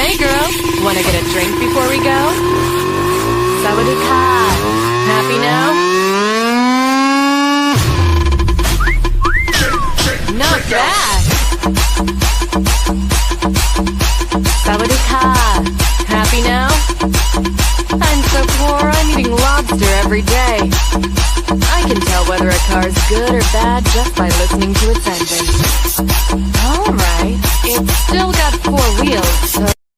Hey girls, wanna get a drink before we go? Sawadee-ka. Happy now? Not bad! Sawadee-ka. Happy now? I'm so poor, I'm eating lobster every day. I can tell whether a car's good or bad just by listening to its engine. Alright, it's still got 4 wheels, so